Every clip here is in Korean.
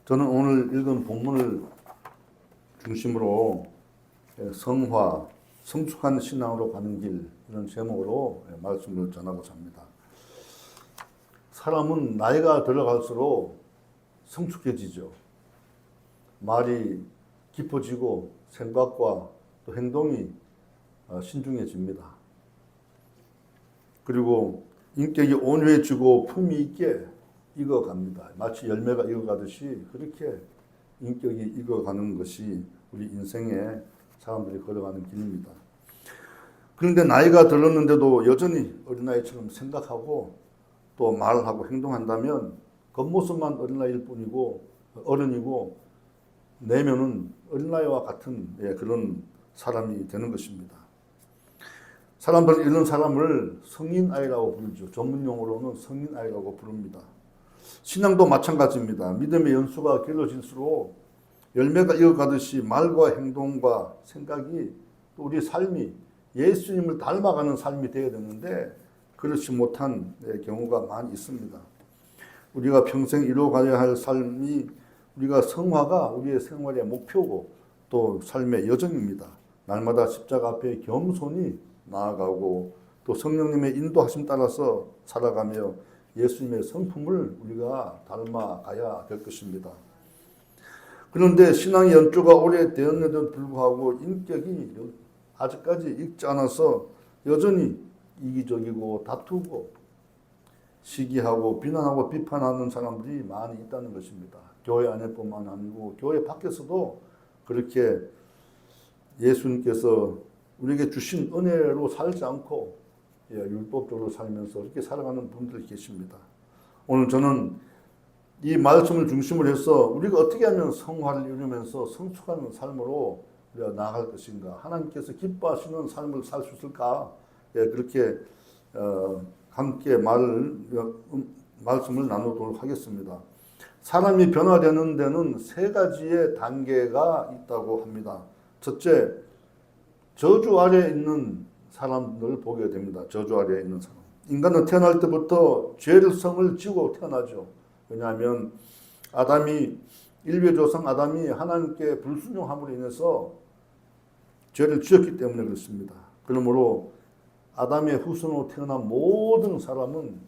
저는 오늘 읽은 본문을 중심으로 성화, 성숙한 신앙으로 가는 길 이런 제목으로 말씀을 전하고자 합니다. 사람은 나이가 들어갈수록 성숙해지죠. 말이 깊어지고 생각과 또 행동이 신중해집니다. 그리고 인격이 온유해지고 품위 있게 익어갑니다. 마치 열매가 익어가듯이 그렇게 인격이 익어가는 것이 우리 인생의 사람들이 걸어가는 길입니다. 그런데 나이가 들었는데도 여전히 어린아이처럼 생각하고 또 말하고 행동한다면 겉모습만 어린아이일 뿐이고 어른이고 내면은 어린아이와 같은 그런 사람이 되는 것입니다. 사람들은 이런 사람을 성인아이라고 부르죠. 전문용어로는 성인아이라고 부릅니다. 신앙도 마찬가지입니다. 믿음의 연수가 길어질수록 열매가 익어가듯이 말과 행동과 생각이 또 우리 삶이 예수님을 닮아가는 삶이 되어야 되는데 그렇지 못한 경우가 많이 있습니다. 우리가 평생 이루어가야 할 삶이 우리가 성화가 우리의 생활의 목표고 또 삶의 여정입니다. 날마다 십자가 앞에 겸손히 나아가고 또 성령님의 인도하심 따라서 살아가며 예수님의 성품을 우리가 닮아가야 될 것입니다. 그런데 신앙의 연주가 오래되었는데도 불구하고 인격이 아직까지 익지 않아서 여전히 이기적이고 다투고 시기하고 비난하고 비판하는 사람들이 많이 있다는 것입니다. 교회 안에뿐만 아니고 교회 밖에서도 그렇게 예수님께서 우리에게 주신 은혜로 살지 않고 율법적으로 살면서 그렇게 살아가는 분들이 계십니다. 오늘 저는 이 말씀을 중심으로 해서 우리가 어떻게 하면 성화를 이루면서 성숙하는 삶으로 우리가 나아갈 것인가, 하나님께서 기뻐하시는 삶을 살 수 있을까, 그렇게 함께 말씀을 나누도록 하겠습니다. 사람이 변화되는 데는 세 가지의 단계가 있다고 합니다. 첫째, 저주 아래에 있는 사람들을 보게 됩니다. 저주 아래에 있는 사람. 인간은 태어날 때부터 죄를 성을 지고 태어나죠. 왜냐하면 인류의 조상 아담이 하나님께 불순종함으로 인해서 죄를 지었기 때문에 그렇습니다. 그러므로 아담의 후손으로 태어난 모든 사람은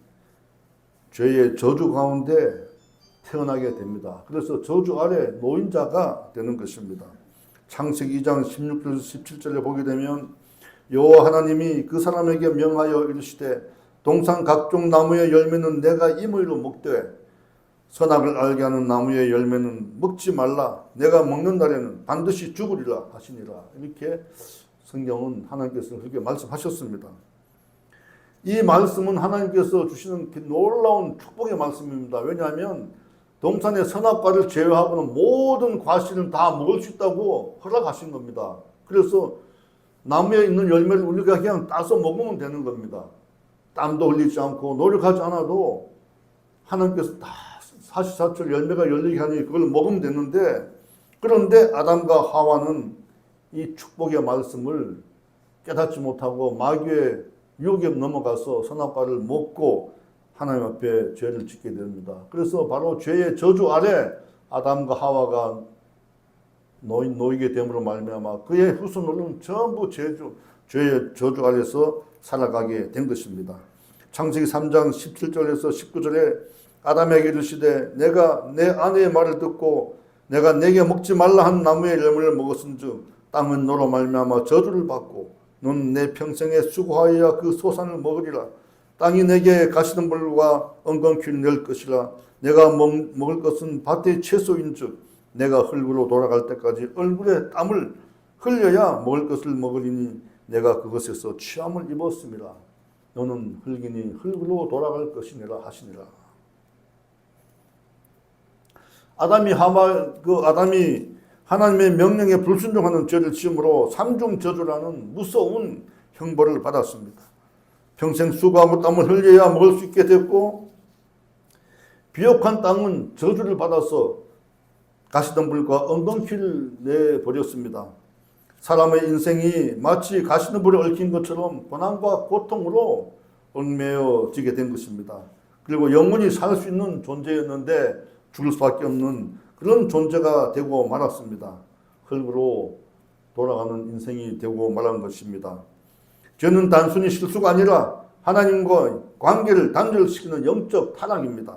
죄의 저주 가운데 태어나게 됩니다. 그래서 저주 아래 노인자가 되는 것입니다. 창세기 2장 16절 17절에 보게 되면 여호와 하나님이 그 사람에게 명하여 이르시되 동산 각종 나무의 열매는 내가 임의로 먹되 선악을 알게 하는 나무의 열매는 먹지 말라. 내가 먹는 날에는 반드시 죽으리라 하시니라. 이렇게 성경은 하나님께서 그렇게 말씀하셨습니다. 이 말씀은 하나님께서 주시는 놀라운 축복의 말씀입니다. 왜냐하면 동산의 선악과를 제외하고는 모든 과실은 다 먹을 수 있다고 허락하신 겁니다. 그래서 나무에 있는 열매를 우리가 그냥 따서 먹으면 되는 겁니다. 땀도 흘리지 않고 노력하지 않아도 하나님께서 다 사시사철 열매가 열리게 하니 그걸 먹으면 되는데, 그런데 아담과 하와는 이 축복의 말씀을 깨닫지 못하고 마귀의 유혹에 넘어가서 선악과를 먹고 하나님 앞에 죄를 짓게 됩니다. 그래서 바로 죄의 저주 아래 아담과 하와가 놓이게 됨으로 말미암아 그의 후손들은 전부 죄의 저주 아래서 살아가게 된 것입니다. 창세기 3장 17절에서 19절에 아담에게 이르시되 내가 내 아내의 말을 듣고 내가 내게 먹지 말라 한 나무의 열매를 먹었은즉 땅은 너로 말미암아 저주를 받고 너는 내 평생에 수고하여야 그 소산을 먹으리라. 땅이 내게 가시덤불과 엉겅퀴를 낼 것이라. 내가 먹을 것은 밭의 채소인즉 내가 흙으로 돌아갈 때까지 얼굴에 땀을 흘려야 먹을 것을 먹으리니 내가 그것에서 취함을 입었음이라. 너는 흙이니 흙으로 돌아갈 것이니라 하시니라. 아담이 하나님의 명령에 불순종하는 죄를 지음으로 삼중 저주라는 무서운 형벌을 받았습니다. 평생 수고하고 땀을 흘려야 먹을 수 있게 됐고, 비옥한 땅은 저주를 받아서 가시덤불과 엉겅퀴를 내버렸습니다. 사람의 인생이 마치 가시덤불에 얽힌 것처럼 고난과 고통으로 얽매여지게 된 것입니다. 그리고 영원히 살 수 있는 존재였는데 죽을 수밖에 없는 그런 존재가 되고 말았습니다. 흙으로 돌아가는 인생이 되고 말한 것입니다. 죄는 단순히 실수가 아니라 하나님과 관계를 단절시키는 영적 타락입니다.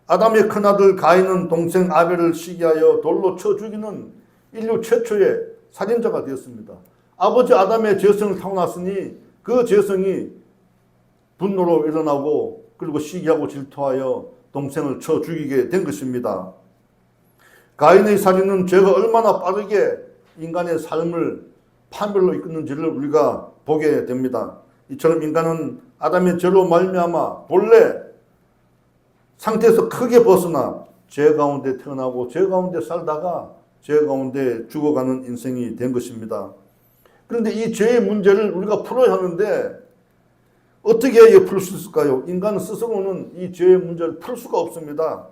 아담의 큰아들 가인은 동생 아벨을 시기하여 돌로 쳐 죽이는 인류 최초의 살인자가 되었습니다. 아버지 아담의 죄성을 타고났으니 그 죄성이 분노로 일어나고 그리고 시기하고 질투하여 동생을 쳐 죽이게 된 것입니다. 가인의 살인은 죄가 얼마나 빠르게 인간의 삶을 파멸로 이끄는지를 우리가 보게 됩니다. 이처럼 인간은 아담의 죄로 말미암아 본래 상태에서 크게 벗어나 죄 가운데 태어나고 죄 가운데 살다가 죄 가운데 죽어가는 인생이 된 것입니다. 그런데 이 죄의 문제를 우리가 풀어야 하는데 어떻게 풀 수 있을까요? 인간 스스로는 이 죄의 문제를 풀 수가 없습니다.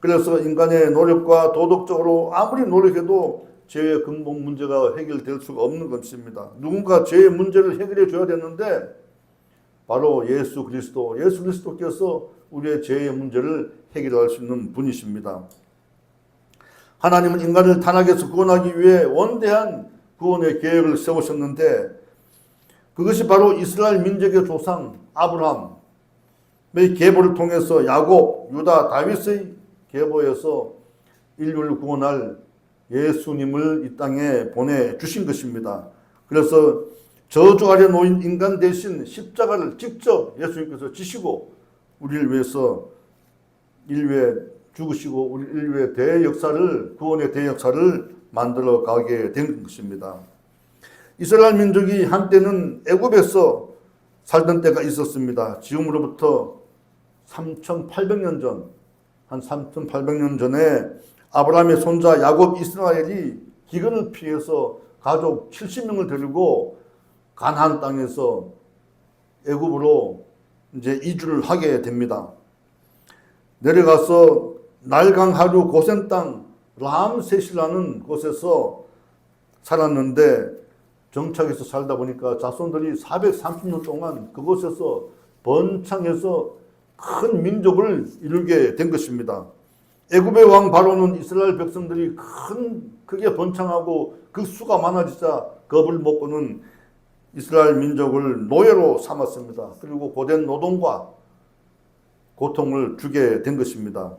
그래서 인간의 노력과 도덕적으로 아무리 노력해도 죄의 근본 문제가 해결될 수가 없는 것입니다. 누군가 죄의 문제를 해결해 줘야 되는데 바로 예수 그리스도께서 우리의 죄의 문제를 해결할 수 있는 분이십니다. 하나님은 인간을 타락에서 구원하기 위해 원대한 구원의 계획을 세우셨는데 그것이 바로 이스라엘 민족의 조상 아브라함의 계보를 통해서 야곱, 유다, 다윗의 계보에서 인류를 구원할 예수님을 이 땅에 보내주신 것입니다. 그래서 저주 아래 놓인 인간 대신 십자가를 직접 예수님께서 지시고 우리를 위해서 인류에 죽으시고 우리 인류의 대역사를 구원의 대역사를 만들어 가게 된 것입니다. 이스라엘 민족이 한때는 애굽에서 살던 때가 있었습니다. 지금으로부터 3,800년 전, 한 3,800년 전에 아브라함의 손자 야곱 이스라엘이 기근을 피해서 가족 70명을 데리고 가나안 땅에서 애굽으로 이제 이주를 하게 됩니다. 내려가서 날강하류 고센 땅 람셋이라는 곳에서 살았는데 정착해서 살다 보니까 자손들이 430년 동안 그곳에서 번창해서 큰 민족을 이루게 된 것입니다. 애굽의 왕 바로는 이스라엘 백성들이 크게 번창하고 그 수가 많아지자 겁을 먹고는 이스라엘 민족을 노예로 삼았습니다. 그리고 고된 노동과 고통을 주게 된 것입니다.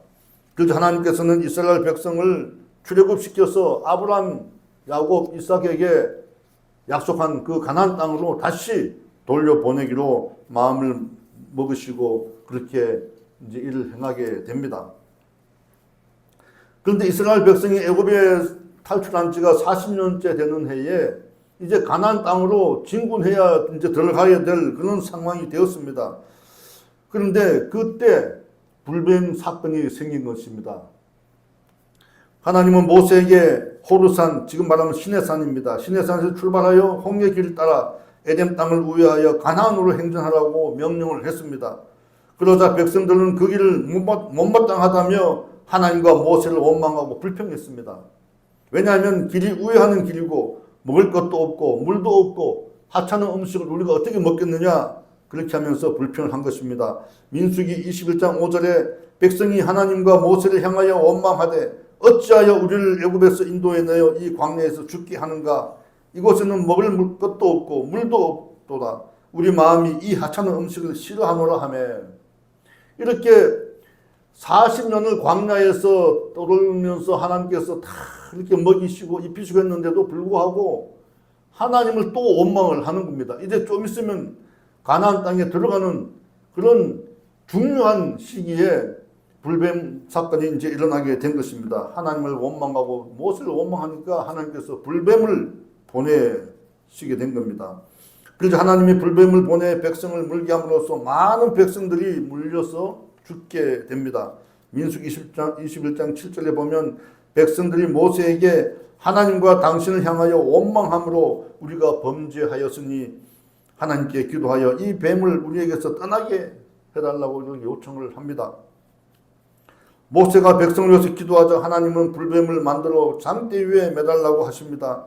그래서 하나님께서는 이스라엘 백성을 출애굽시켜서 아브라함, 야곱, 이삭에게 약속한 그 가나안 땅으로 다시 돌려보내기로 마음을 먹으시고 그렇게 이제 일을 행하게 됩니다. 그런데 이스라엘 백성이 애굽에 탈출한 지가 40년째 되는 해에 이제 가나안 땅으로 진군해야 이제 들어가야 될 그런 상황이 되었습니다. 그런데 그때 불뱀 사건이 생긴 것입니다. 하나님은 모세에게 호르산, 지금 말하면 시내산입니다. 시내산에서 출발하여 홍해 길을 따라 에덴 땅을 우회하여 가나안으로 행전하라고 명령을 했습니다. 그러자 백성들은 그 길을 못마땅하다며 하나님과 모세를 원망하고 불평했습니다. 왜냐하면 길이 우회하는 길이고 먹을 것도 없고 물도 없고 하찮은 음식을 우리가 어떻게 먹겠느냐 그렇게 하면서 불평을 한 것입니다. 민수기 21장 5절에 백성이 하나님과 모세를 향하여 원망하되 어찌하여 우리를 애굽에서 인도해 내어 이 광야에서 죽게 하는가. 이곳에는 먹을 것도 없고 물도 없도다. 우리 마음이 이 하찮은 음식을 싫어하노라 하며 이렇게 40년을 광야에서 떠돌면서 하나님께서 다 이렇게 먹이시고 입히시고 했는데도 불구하고 하나님을 또 원망을 하는 겁니다. 이제 좀 있으면 가나안 땅에 들어가는 그런 중요한 시기에 불뱀 사건이 이제 일어나게 된 것입니다. 하나님을 원망하고 모세를 원망하니까 하나님께서 불뱀을 보내시게 된 겁니다. 그래서 하나님이 불뱀을 보내 백성을 물게 함으로써 많은 백성들이 물려서 죽게 됩니다. 민수기 21장 7절에 보면 백성들이 모세에게 하나님과 당신을 향하여 원망함으로 우리가 범죄하였으니 하나님께 기도하여 이 뱀을 우리에게서 떠나게 해달라고 요청을 합니다. 모세가 백성을 위해서 기도하자 하나님은 불뱀을 만들어 장대 위에 매달라고 하십니다.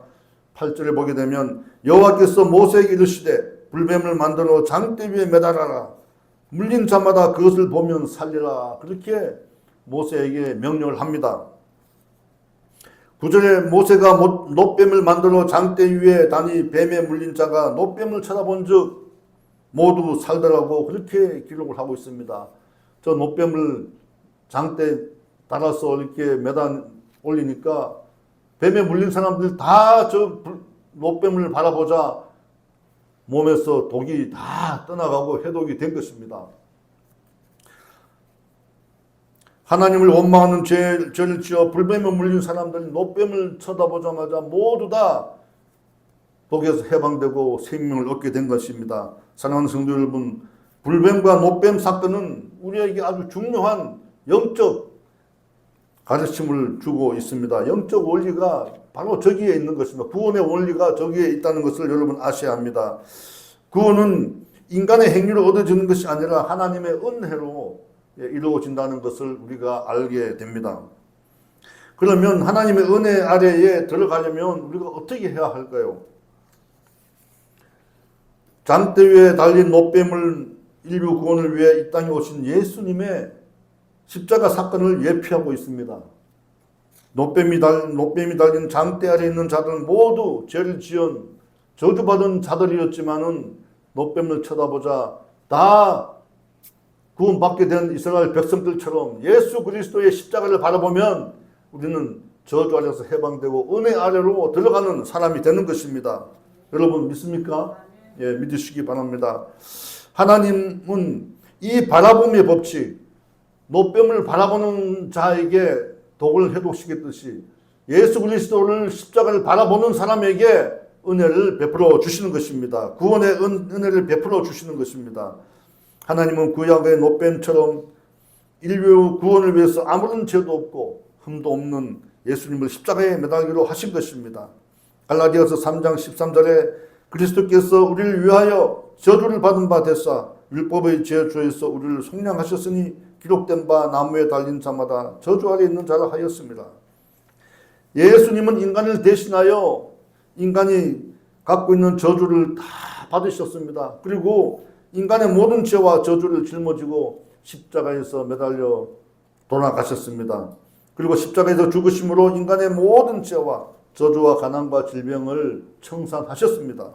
8절에 보게 되면 여호와께서 모세에게 이르시되 불뱀을 만들어 장대 위에 매달아라. 물린 자마다 그것을 보면 살리라. 그렇게 모세에게 명령을 합니다. 9절에 모세가 놋뱀을 만들어 장대 위에 다니 뱀에 물린 자가 놋뱀을 쳐다본 즉 모두 살더라고 그렇게 기록을 하고 있습니다. 저 놋뱀을 장대 달아서 이렇게 매다 올리니까 뱀에 물린 사람들 다 저 놋뱀을 바라보자 몸에서 독이 다 떠나가고 해독이 된 것입니다. 하나님을 원망하는 죄를 지어 불뱀에 물린 사람들이 놋뱀을 쳐다보자마자 모두 다 독에서 해방되고 생명을 얻게 된 것입니다. 사랑하는 성도 여러분, 불뱀과 놋뱀 사건은 우리에게 아주 중요한 영적 가르침을 주고 있습니다. 영적 원리가 바로 저기에 있는 것입니다. 구원의 원리가 저기에 있다는 것을 여러분 아셔야 합니다. 구원은 인간의 행위로 얻어지는 것이 아니라 하나님의 은혜로 이루어진다는 것을 우리가 알게 됩니다. 그러면 하나님의 은혜 아래에 들어가려면 우리가 어떻게 해야 할까요? 장대 위에 달린 놋뱀을 인류 구원을 위해 이 땅에 오신 예수님의 십자가 사건을 예표하고 있습니다. 놋뱀이 달린 장대 아래에 있는 자들은 모두 죄를 지은 저주받은 자들이었지만은 놋뱀을 쳐다보자 다 구원받게 된 이스라엘 백성들처럼 예수 그리스도의 십자가를 바라보면 우리는 저주 아래에서 해방되고 은혜 아래로 들어가는 사람이 되는 것입니다. 여러분 믿습니까? 예, 믿으시기 바랍니다. 하나님은 이 바라봄의 법칙, 놋뱀을 바라보는 자에게 독을 해독시켰듯이 예수 그리스도를 십자가를 바라보는 사람에게 은혜를 베풀어 주시는 것입니다. 구원의 은혜를 베풀어 주시는 것입니다. 하나님은 구약의 놋뱀처럼 인류 구원을 위해서 아무런 죄도 없고 흠도 없는 예수님을 십자가에 매달기로 하신 것입니다. 갈라디아서 3장 13절에 그리스도께서 우리를 위하여 저주를 받은 바 되사 율법의 저주에서 우리를 속량하셨으니 기록된 바 나무에 달린 자마다 저주 아래 있는 자라 하였습니다. 예수님은 인간을 대신하여 인간이 갖고 있는 저주를 다 받으셨습니다. 그리고 인간의 모든 죄와 저주를 짊어지고 십자가에서 매달려 돌아가셨습니다. 그리고 십자가에서 죽으심으로 인간의 모든 죄와 저주와 가난과 질병을 청산하셨습니다.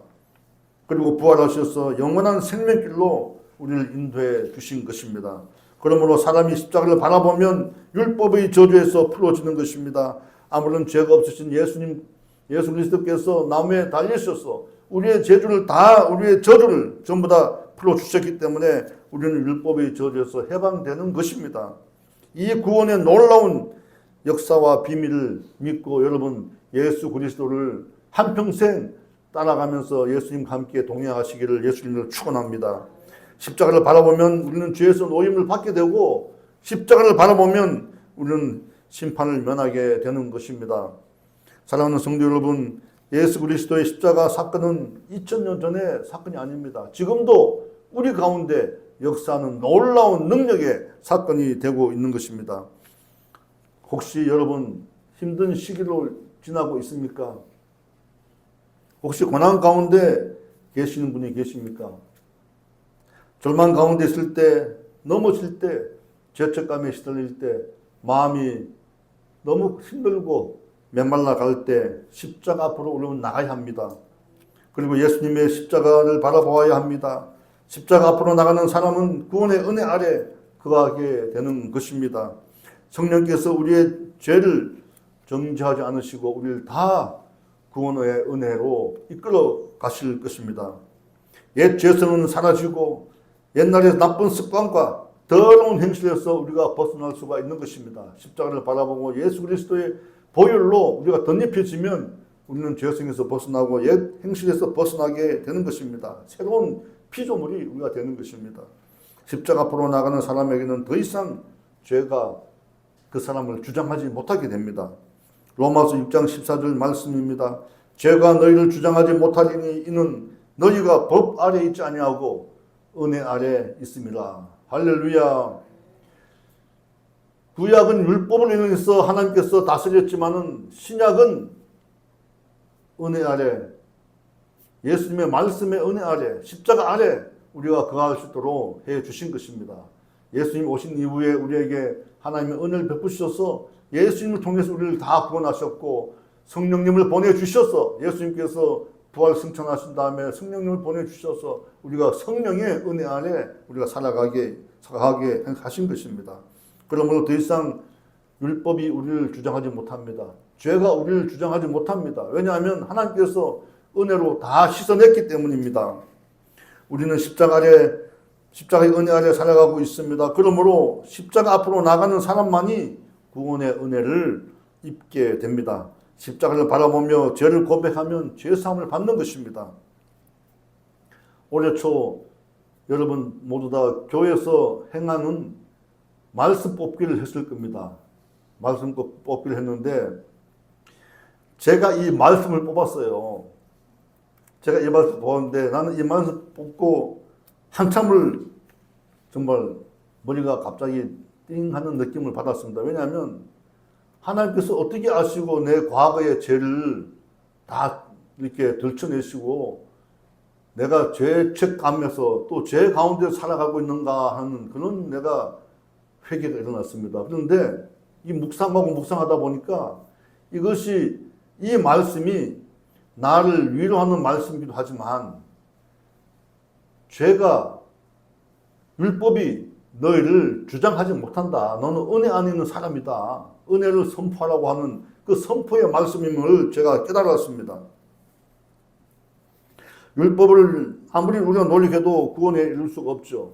그리고 부활하셔서 영원한 생명길로 우리를 인도해 주신 것입니다. 그러므로 사람이 십자가를 바라보면 율법의 저주에서 풀어지는 것입니다. 아무런 죄가 없으신 예수 그리스도께서 나무에 달리셔서 우리의 저주를 전부 다 풀어주셨기 때문에 우리는 율법의 저주에서 해방되는 것입니다. 이 구원의 놀라운 역사와 비밀을 믿고 여러분 예수 그리스도를 한평생 따라가면서 예수님과 함께 동행하시기를 예수님을 축원합니다. 십자가를 바라보면 우리는 죄에서 노임을 받게 되고 십자가를 바라보면 우리는 심판을 면하게 되는 것입니다. 사랑하는 성도 여러분, 예수 그리스도의 십자가 사건은 2000년 전의 사건이 아닙니다. 지금도 우리 가운데 역사하는 놀라운 능력의 사건이 되고 있는 것입니다. 혹시 여러분 힘든 시기를 지나고 있습니까? 혹시 고난 가운데 계시는 분이 계십니까? 절망 가운데 있을 때, 넘어질 때, 죄책감에 시달릴 때, 마음이 너무 힘들고 메말라 갈 때 십자가 앞으로 우리는 나가야 합니다. 그리고 예수님의 십자가를 바라보아야 합니다. 십자가 앞으로 나가는 사람은 구원의 은혜 아래 거하게 되는 것입니다. 성령께서 우리의 죄를 정죄하지 않으시고 우리를 다 구원의 은혜로 이끌어 가실 것입니다. 옛 죄성은 사라지고 옛날의 나쁜 습관과 더러운 행실에서 우리가 벗어날 수가 있는 것입니다. 십자가를 바라보고 예수 그리스도의 보혈로 우리가 덧입혀지면 우리는 죄성에서 벗어나고 옛 행실에서 벗어나게 되는 것입니다. 새로운 피조물이 우리가 되는 것입니다. 십자가 앞으로 나가는 사람에게는 더 이상 죄가 그 사람을 주장하지 못하게 됩니다. 로마서 6장 14절 말씀입니다. 죄가 너희를 주장하지 못하리니 이는 너희가 법 아래 있지 아니하고 은혜 아래 있음이라. 할렐루야. 구약은 율법을 인해서 하나님께서 다스렸지만은 신약은 은혜 아래, 예수님의 말씀의 은혜 아래, 십자가 아래 우리가 거할 수 있도록 해 주신 것입니다. 예수님 오신 이후에 우리에게 하나님의 은혜를 베푸셔서 예수님을 통해서 우리를 다 구원하셨고 성령님을 보내주셔서 예수님께서 부활 승천하신 다음에 성령님을 보내주셔서 우리가 성령의 은혜 아래 우리가 살아가게 하신 것입니다. 그러므로 더 이상 율법이 우리를 주장하지 못합니다. 죄가 우리를 주장하지 못합니다. 왜냐하면 하나님께서 은혜로 다 씻어냈기 때문입니다. 우리는 십자가의 은혜 아래 살아가고 있습니다. 그러므로 십자가 앞으로 나가는 사람만이 구원의 은혜를 입게 됩니다. 십자가를 바라보며 죄를 고백하면 죄사함을 받는 것입니다. 올해 초 여러분 모두 다 교회에서 행하는 말씀 뽑기를 했을 겁니다. 말씀 뽑기를 했는데 제가 이 말씀을 뽑았어요. 제가 이 말씀 뽑았는데 나는 이 말씀 뽑고 한참을 정말 머리가 갑자기 띵 하는 느낌을 받았습니다. 왜냐하면 하나님께서 어떻게 아시고 내 과거의 죄를 다 이렇게 들춰내시고 내가 죄책감에서 또 죄 가운데 살아가고 있는가 하는 그런 내가 회개가 일어났습니다. 그런데 이 묵상하다 보니까 이 말씀이 나를 위로하는 말씀이기도 하지만 율법이 너희를 주장하지 못한다. 너는 은혜 안에 있는 사람이다. 은혜를 선포하라고 하는 그 선포의 말씀임을 제가 깨달았습니다. 율법을 아무리 우리가 노력해도 구원에 이룰 수가 없죠.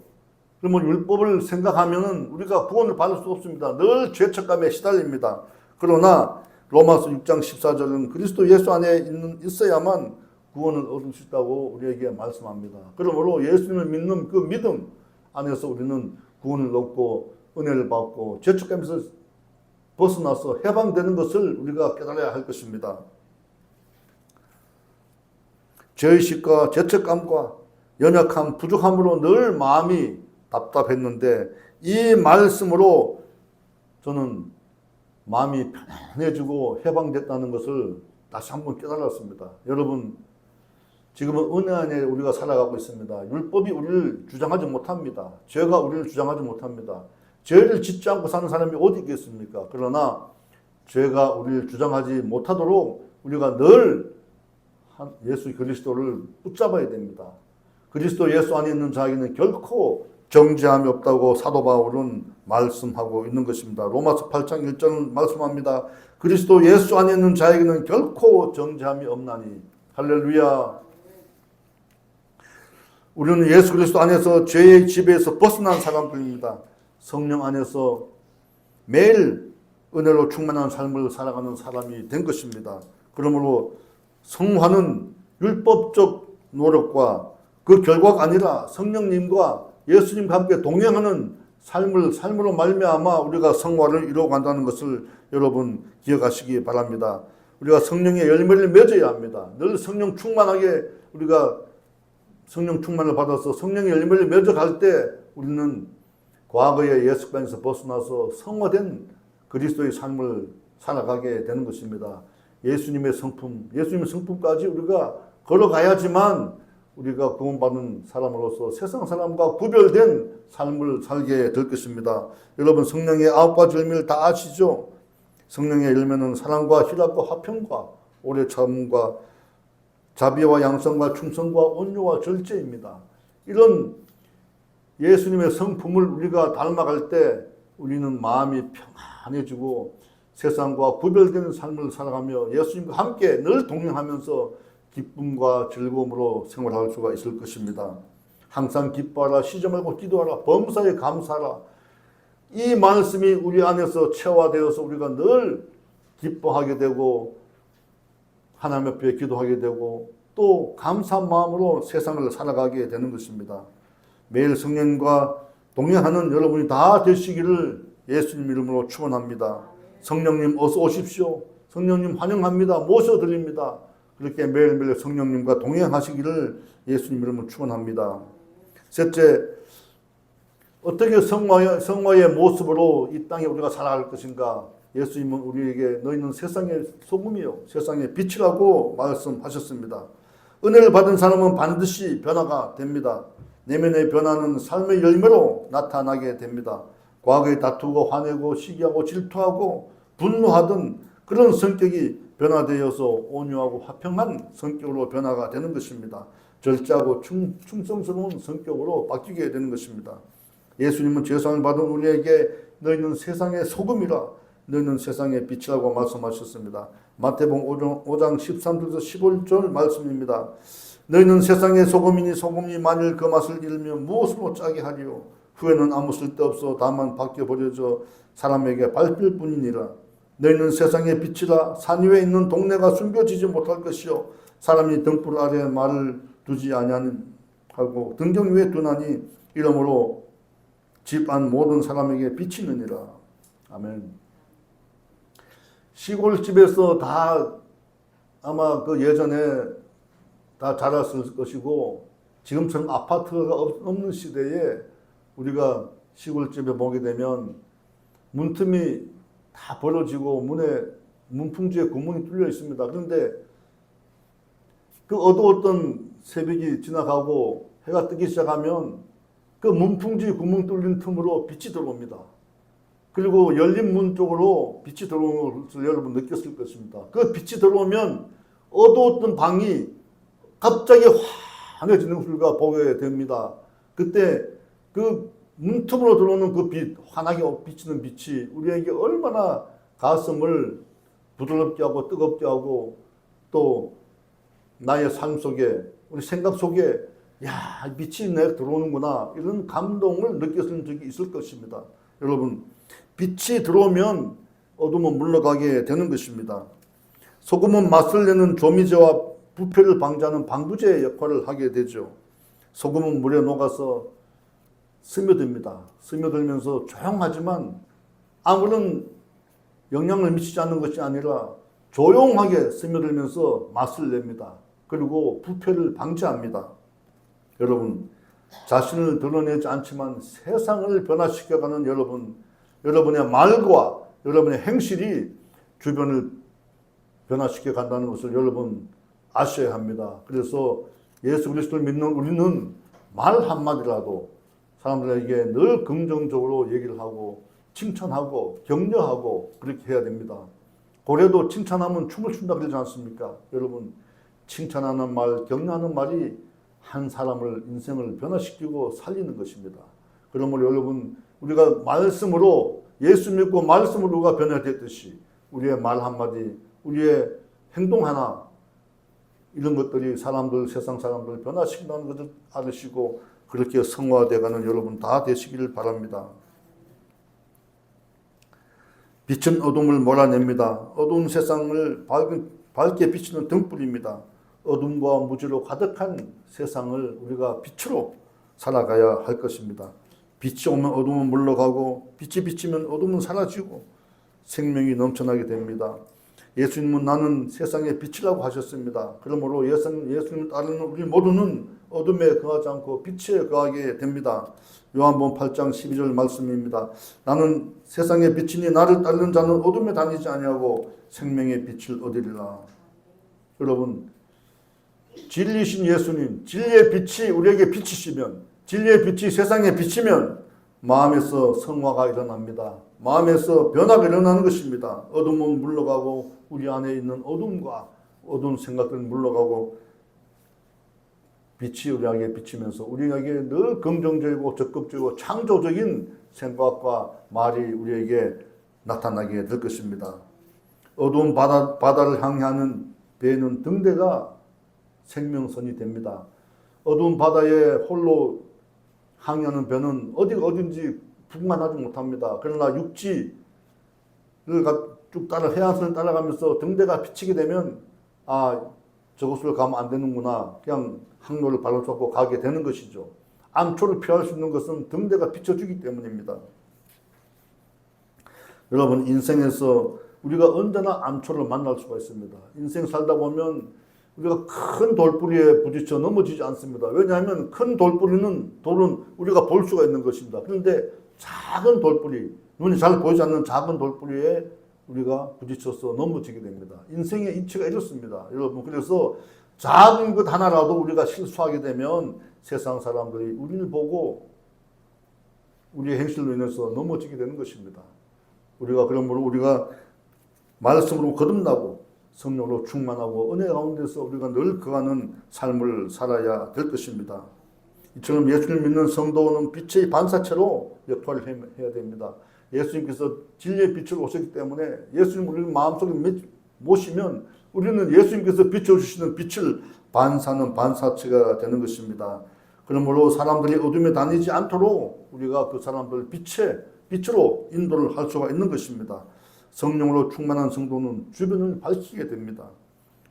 그러면 율법을 생각하면 우리가 구원을 받을 수 없습니다. 늘 죄책감에 시달립니다. 그러나 로마서 6장 14절은 그리스도 예수 안에 있어야만 구원을 얻을 수 있다고 우리에게 말씀합니다. 그러므로 예수님을 믿는 그 믿음 안에서 우리는 구원을 얻고 은혜를 받고 죄책감에서 벗어나서 해방되는 것을 우리가 깨달아야 할 것입니다. 죄의식과 죄책감과 연약함, 부족함으로 늘 마음이 답답했는데 이 말씀으로 저는 마음이 편안해지고 해방됐다는 것을 다시 한번 깨달았습니다. 여러분, 지금은 은혜 안에 우리가 살아가고 있습니다. 율법이 우리를 주장하지 못합니다. 죄가 우리를 주장하지 못합니다. 죄를 짓지 않고 사는 사람이 어디 있겠습니까? 그러나 죄가 우리를 주장하지 못하도록 우리가 늘 예수 그리스도를 붙잡아야 됩니다. 그리스도 예수 안에 있는 자에게는 결코 정죄함이 없다고 사도 바울은 말씀하고 있는 것입니다. 로마서 8장 1절은 말씀합니다. 그리스도 예수 안에 있는 자에게는 결코 정죄함이 없나니. 할렐루야. 우리는 예수 그리스도 안에서 죄의 지배에서 벗어난 사람들입니다. 성령 안에서 매일 은혜로 충만한 삶을 살아가는 사람이 된 것입니다. 그러므로 성화는 율법적 노력과 그 결과가 아니라 성령님과 예수님과 함께 동행하는 삶으로 말미암아 우리가 성화를 이루어간다는 것을 여러분 기억하시기 바랍니다. 우리가 성령의 열매를 맺어야 합니다. 늘 성령 충만하게 우리가 성령 충만을 받아서 성령의 열매를 맺어갈 때 우리는 과거의 예습관에서 벗어나서 성화된 그리스도의 삶을 살아가게 되는 것입니다. 예수님의 성품까지 우리가 걸어가야지만 우리가 구원받은 사람으로서 세상 사람과 구별된 삶을 살게 될 것입니다. 여러분 성령의 9가지 열매를 다 아시죠? 성령의 열매는 사랑과 희락과 화평과 오래 참음과 자비와 양성과 충성과 온유와 절제입니다. 이런 예수님의 성품을 우리가 닮아갈 때 우리는 마음이 평안해지고 세상과 구별되는 삶을 살아가며 예수님과 함께 늘 동행하면서 기쁨과 즐거움으로 생활할 수가 있을 것입니다. 항상 기뻐하라, 쉬지 말고 기도하라, 범사에 감사하라. 이 말씀이 우리 안에서 체화되어서 우리가 늘 기뻐하게 되고 하나님 앞에 기도하게 되고 또 감사한 마음으로 세상을 살아가게 되는 것입니다. 매일 성령과 동행하는 여러분이 다 되시기를 예수님 이름으로 축원합니다. 성령님 어서 오십시오. 성령님 환영합니다. 모셔드립니다. 그렇게 매일매일 성령님과 동행하시기를 예수님 이름으로 축원합니다. 셋째, 어떻게 성화의 모습으로 이 땅에 우리가 살아갈 것인가? 예수님은 우리에게 너희는 세상의 소금이요 세상의 빛이라고 말씀하셨습니다. 은혜를 받은 사람은 반드시 변화가 됩니다. 내면의 변화는 삶의 열매로 나타나게 됩니다. 과거에 다투고 화내고 시기하고 질투하고 분노하던 그런 성격이 변화되어서 온유하고 화평한 성격으로 변화가 되는 것입니다. 절제하고 충성스러운 성격으로 바뀌게 되는 것입니다. 예수님은 죄사함을 받은 우리에게 너희는 세상의 소금이라 너희는 세상의 빛이라고 말씀하셨습니다. 마태복음 5장 13절에서 15절 말씀입니다. 너희는 세상의 소금이니 소금이 만일 그 맛을 잃으면 무엇으로 짜게 하리요. 후에는 아무 쓸데없어 다만 밖에 버려져 사람에게 밟힐 뿐이니라. 너희는 세상의 빛이라. 산 위에 있는 동네가 숨겨지지 못할 것이요 사람이 등불 아래에 말을 두지 아니하고 등경 위에 두나니 이러므로 집 안 모든 사람에게 비치느니라. 아멘. 시골집에서 다 아마 그 예전에 다 자랐을 것이고 지금처럼 아파트가 없는 시대에 우리가 시골집에 보게 되면 문틈이 다 벌어지고 문풍지에 구멍이 뚫려 있습니다. 그런데 그 어두웠던 새벽이 지나가고 해가 뜨기 시작하면 그 문풍지 구멍 뚫린 틈으로 빛이 들어옵니다. 그리고 열린 문 쪽으로 빛이 들어오는 것을 여러분 느꼈을 것입니다. 그 빛이 들어오면 어두웠던 방이 갑자기 환해지는 것을 우리가 보게 됩니다. 그때 그 문틈으로 들어오는 그 빛, 환하게 비치는 빛이 우리에게 얼마나 가슴을 부드럽게 하고 뜨겁게 하고 또 나의 삶 속에 우리 생각 속에 야 빛이 내게 들어오는구나 이런 감동을 느꼈을 적이 있을 것입니다. 여러분 빛이 들어오면 어둠은 물러가게 되는 것입니다. 소금은 맛을 내는 조미제와 부패를 방지하는 방부제 역할을 하게 되죠. 소금은 물에 녹아서 스며듭니다. 스며들면서 조용하지만 아무런 영향을 미치지 않는 것이 아니라 조용하게 스며들면서 맛을 냅니다. 그리고 부패를 방지합니다. 여러분, 자신을 드러내지 않지만 세상을 변화시켜가는 여러분의 말과 여러분의 행실이 주변을 변화시켜 간다는 것을 여러분 아셔야 합니다. 그래서 예수 그리스도를 믿는 우리는 말 한마디라도 사람들에게 늘 긍정적으로 얘기를 하고 칭찬하고 격려하고 그렇게 해야 됩니다. 고래도 칭찬하면 춤을 춘다 그러지 않습니까? 여러분 칭찬하는 말, 격려하는 말이 한 사람을 인생을 변화시키고 살리는 것입니다. 그러므로 여러분 우리가 말씀으로 예수 믿고 말씀으로 우리가 변화됐듯이 우리의 말 한마디, 우리의 행동 하나 이런 것들이 세상 사람들을 변화시킨다는 것을 알으시고 그렇게 성화되어가는 여러분 다 되시기를 바랍니다. 빛은 어둠을 몰아냅니다. 어두운 세상을 밝게 비치는 등불입니다. 어둠과 무지로 가득한 세상을 우리가 빛으로 살아가야 할 것입니다. 빛이 오면 어둠은 물러가고 빛이 비치면 어둠은 사라지고 생명이 넘쳐나게 됩니다. 예수님은 나는 세상의 빛이라고 하셨습니다. 그러므로 예수님을 따르는 우리 모두는 어둠에 거하지 않고 빛에 거하게 됩니다. 요한복음 8장 12절 말씀입니다. 나는 세상의 빛이니 나를 따르는 자는 어둠에 다니지 아니하고 생명의 빛을 얻으리라. 여러분 진리신 예수님, 진리의 빛이 우리에게 비치시면 진리의 빛이 세상에 비치면 마음에서 성화가 일어납니다. 마음에서 변화가 일어나는 것입니다. 어둠은 물러가고 우리 안에 있는 어둠과 어두운 생각들은 물러가고 빛이 우리에게 비치면서 우리에게 늘 긍정적이고 적극적이고 창조적인 생각과 말이 우리에게 나타나게 될 것입니다. 어두운 바다를 향하는 배는 등대가 생명선이 됩니다. 어두운 바다에 홀로 항해하는 배는 어디가 어딘지 분간하지 못합니다. 그러나 육지를 쭉 해안선을 따라가면서 등대가 비치게 되면 저곳을 가면 안 되는구나. 그냥 항로를 발로 잡고 가게 되는 것이죠. 암초를 피할 수 있는 것은 등대가 비춰주기 때문입니다. 여러분 인생에서 우리가 언제나 암초를 만날 수가 있습니다. 인생 살다 보면 우리가 큰 돌뿌리에 부딪혀 넘어지지 않습니다. 왜냐하면 큰 돌은 우리가 볼 수가 있는 것입니다. 그런데 작은 돌뿌리, 눈이 잘 보이지 않는 작은 돌뿌리에 우리가 부딪혀서 넘어지게 됩니다. 인생의 이치가 이렇습니다. 여러분 그래서 작은 것 하나라도 우리가 실수하게 되면 세상 사람들이 우리를 보고 우리의 행실로 인해서 넘어지게 되는 것입니다. 그러므로 우리가 말씀으로 거듭나고 성령으로 충만하고 은혜 가운데서 우리가 늘 거하는 삶을 살아야 될 것입니다. 이처럼 예수를 믿는 성도는 빛의 반사체로 역할을 해야 됩니다. 예수님께서 진리의 빛으로 오셨기 때문에 예수님 우리 마음속에 모시면 우리는 예수님께서 비춰주시는 빛을 반사하는 반사체가 되는 것입니다. 그러므로 사람들이 어둠에 다니지 않도록 우리가 그 사람들 빛으로 인도를 할 수가 있는 것입니다. 성령으로 충만한 성도는 주변을 밝히게 됩니다.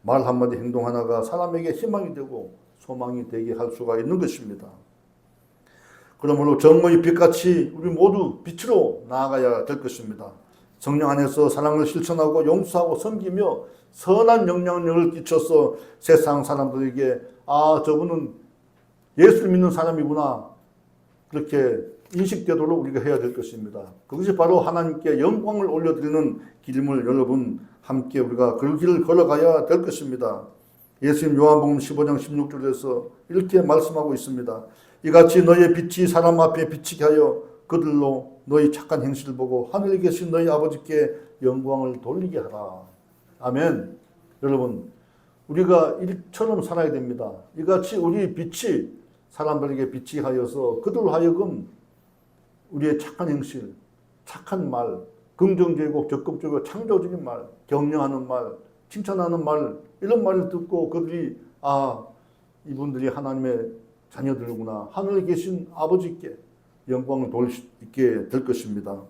말 한마디 행동 하나가 사람에게 희망이 되고 소망이 되게 할 수가 있는 것입니다. 그러므로 정의의 빛같이 우리 모두 빛으로 나아가야 될 것입니다. 성령 안에서 사랑을 실천하고 용서하고 섬기며 선한 영향력을 끼쳐서 세상 사람들에게 저분은 예수를 믿는 사람이구나 그렇게 인식되도록 우리가 해야 될 것입니다. 그것이 바로 하나님께 영광을 올려드리는 길임을 여러분 함께 우리가 그 길을 걸어가야 될 것입니다. 예수님 요한복음 15장 16절에서 이렇게 말씀하고 있습니다. 이같이 너희의 빛이 사람 앞에 비치게 하여 그들로 너희 착한 행실을 보고 하늘에 계신 너희 아버지께 영광을 돌리게 하라. 아멘. 여러분 우리가 이처럼 살아야 됩니다. 이같이 우리 빛이 사람들에게 빛이 하여서 그들로 하여금 우리의 착한 행실, 착한 말, 긍정적이고 적극적이고 창조적인 말, 격려하는 말, 칭찬하는 말 이런 말을 듣고 그들이 이분들이 하나님의 자녀들구나 하늘에 계신 아버지께 영광을 돌릴 수 있게 될 것입니다.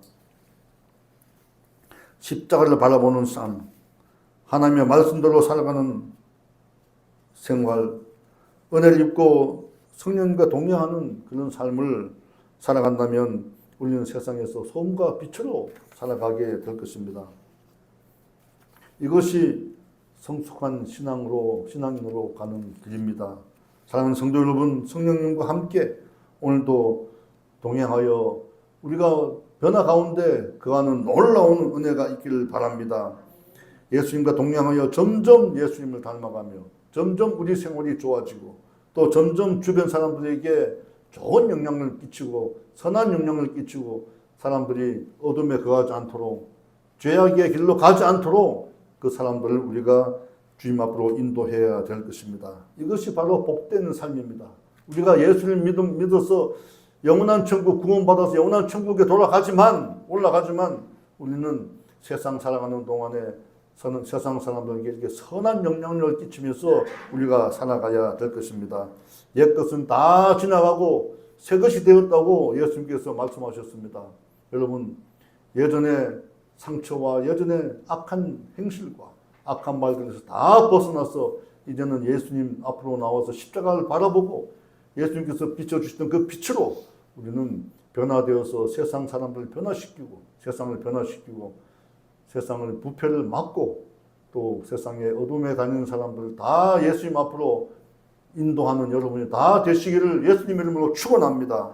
십자가를 바라보는 삶, 하나님의 말씀대로 살아가는 생활, 은혜를 입고 성령과 동행하는 그런 삶을 살아간다면 우리는 세상에서 소금과 빛으로 살아가게 될 것입니다. 이것이 성숙한 신앙인으로 가는 길입니다. 사랑하는 성도 여러분, 성령님과 함께 오늘도 동행하여 우리가 변화 가운데 거하는 놀라운 은혜가 있기를 바랍니다. 예수님과 동행하여 점점 예수님을 닮아가며 점점 우리 생활이 좋아지고 또 점점 주변 사람들에게 좋은 영향을 끼치고 선한 영향을 끼치고 사람들이 어둠에 거하지 않도록 죄악의 길로 가지 않도록 그 사람들을 우리가 주님 앞으로 인도해야 될 것입니다. 이것이 바로 복된 삶입니다. 우리가 예수를 믿어서 영원한 천국 구원받아서 영원한 천국에 올라가지만 우리는 세상 살아가는 동안에 세상 사람들에게 이렇게 선한 영향력을 끼치면서 우리가 살아가야 될 것입니다. 옛것은 다 지나가고 새 것이 되었다고 예수님께서 말씀하셨습니다. 여러분 예전에 상처와 예전에 악한 행실과 악한 말들에서 다 벗어나서 이제는 예수님 앞으로 나와서 십자가를 바라보고 예수님께서 비춰주시던 그 빛으로 우리는 변화되어서 세상 사람들을 변화시키고 세상을 부패를 막고 또 세상에 어둠에 다니는 사람들 다 예수님 앞으로 인도하는 여러분이 다 되시기를 예수님 이름으로 축원합니다.